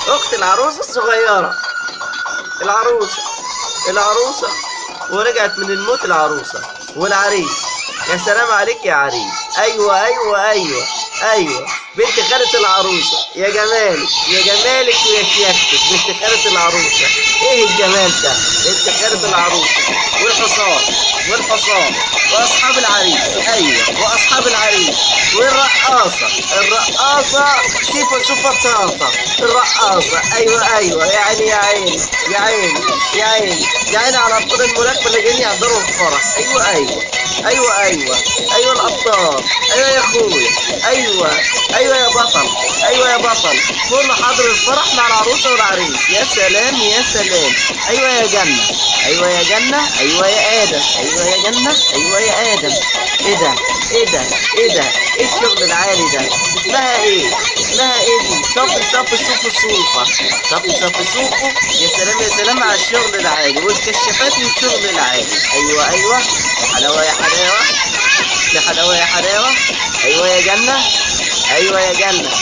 اخت العروسة الصغيرة، العروسة ورجعت من الموت العروسة والعريس. يا سلام عليك يا عريس. ايوه ايوه ايوه ايوه، بنت خالة العروسة. يا جمالك يا جمالك ويا شياكتك بنت خالة العروسة. ايه الجمال ده؟ بنت خالة العروسة والحصان واصحاب العريس. ايوه واصحاب العريس والرقاصة. سوفة صاصة الرقاصة. ايوه يعني يا عيني يا عيني يا عيني يا عيني على ابطال الملاكمة اللي جايين يحضروا الفرح. ايوه الابطال. ايوه يا اخويا. ايوه يا بطل. كله حاضر الفرح مع العروسة والعريس. يا سلام يا سلام. ايوه يا جنة. ايوه يا ادم. ايوه يا جنة. ايوه يا ادم. ايه ده؟ ايه الشغل العالي ده؟ اسمها ايه دي؟ صوفو. يا سلام على الشغل العالي والكشافات والشغل العالي. ايوه يا حلاوة يا حلاوة. ايوه يا جنة. ايوه يا جنة.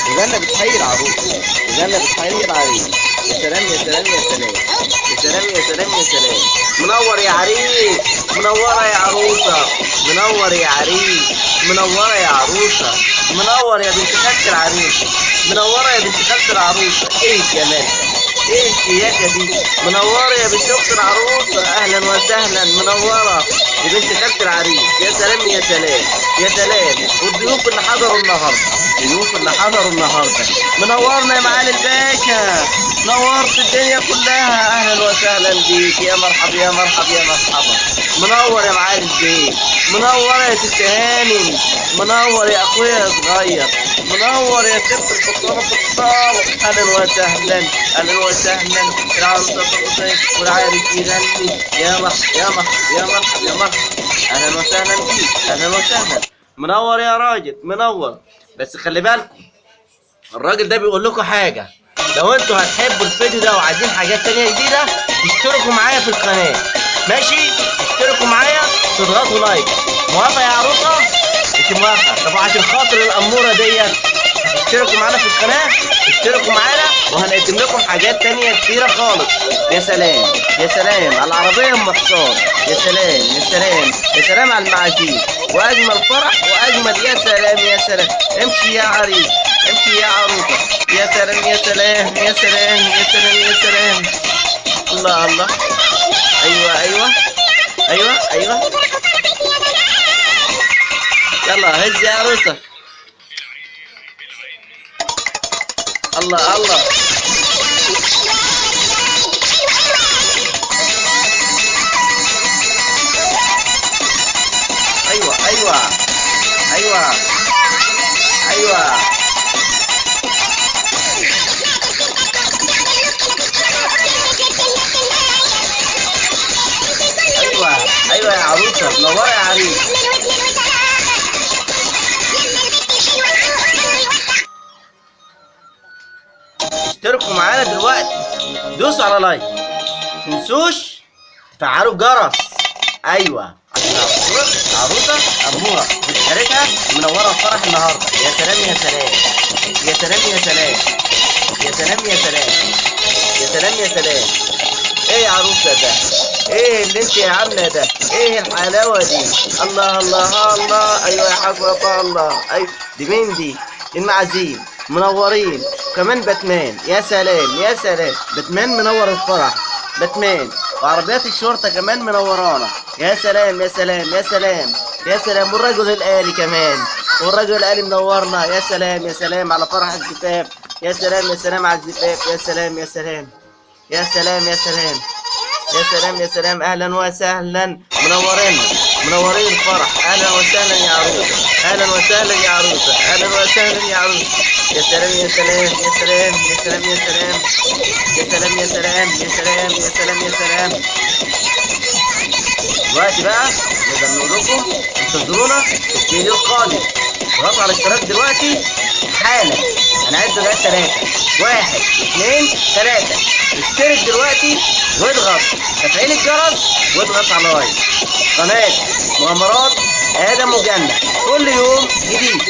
وجنة بتحيي العروسة. وجنة بتحيي العريس. يا سلام. منور يا عريس. منورة يا عروسة. منور يا عريس. منورة يا عروسة. منور يا بنت خالة العريس. منورة يا بنت خالة العروسة. ايه الجمال ده؟ ايه الشياكة دي؟ منورة يا بنت اخت العروسة. اهلا وسهلا. منورة يا بنت خالة العريس. يا سلام. والضيوف اللي حضروا النهارده. منورنا يا معالي الباشا. نورت الدنيا كلها. اهلا وسهلا بيك. يا مرحبا. منور يا معالي البيت. منور يا ست هانم. منور يا اخويا صغير. منور يا ست البطالة. اهلا وسهلا. العروسة ترقص والعريس يغني. يا مرحبا. اهلا وسهلا. منور يا راجل. منور. بس خلي بالكم، الراجل ده بيقول لكم حاجة. لو انتوا هتحبوا الفيديو ده وعايزين حاجات تانية جديدة، تشتركوا معايا في القناة. ماشي؟ تشتركوا معايا، تضغطوا لايك. موافقة يا عروسة؟ انت موافقة؟ طب عشان خاطر الأمورة ديت اشتركوا معانا في القناة. اشتركوا معانا وهنقدم لكم حاجات تانية كتيرة خالص. يا سلام على العربية ام حصان. يا سلام على المعازيم واجمل فرح واجمل. يا سلام. امشي يا عريس. امشي يا عروسة. يا سلام. الله. ايوه. يلا هز يا عروسة. الله. ايوه يا عروسة. منورة يا عريس. اشتركوا معانا دلوقتي. دوسوا على لايك. متنسوش تفعلوا الجرس. ايوه عشان عروسة أمورة بتشاركها منورة الفرح النهارده. يا سلام. ايه يا عروسة ده؟ ايه اللي انت عاملة ده؟ ايه الحلاوة دي؟ الله. ايوه يا حسرة الله. ايوه دي مين دي؟ المعازيم منورين. وكمان باتمان. يا سلام. باتمان منور الفرح. باتمان وعربيات الشرطة كمان منورانا. يا سلام. والرجل الآلي كمان. والرجل الآلي منورنا. يا سلام على فرح الزفاف. يا سلام على الزفاف. يا سلام. اهلا وسهلا. منورين الفرح. اهلا وسهلا يا عروسة. يا سلام. دلوقتي بقى نقدر نقول لكم انتظرونا في الفيديو القادم. اضغطوا على الاشتراك دلوقتي حالا. هنعد لغايه 3. 1 2 3. اشترك دلوقتي واضغط تفعيل الجرس واضغط على لايك. قناه مغامرات ادم وجنة، كل يوم جديد.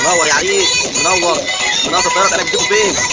منور يا عريس، منور. منور الطيارة، انا بديكوا فين؟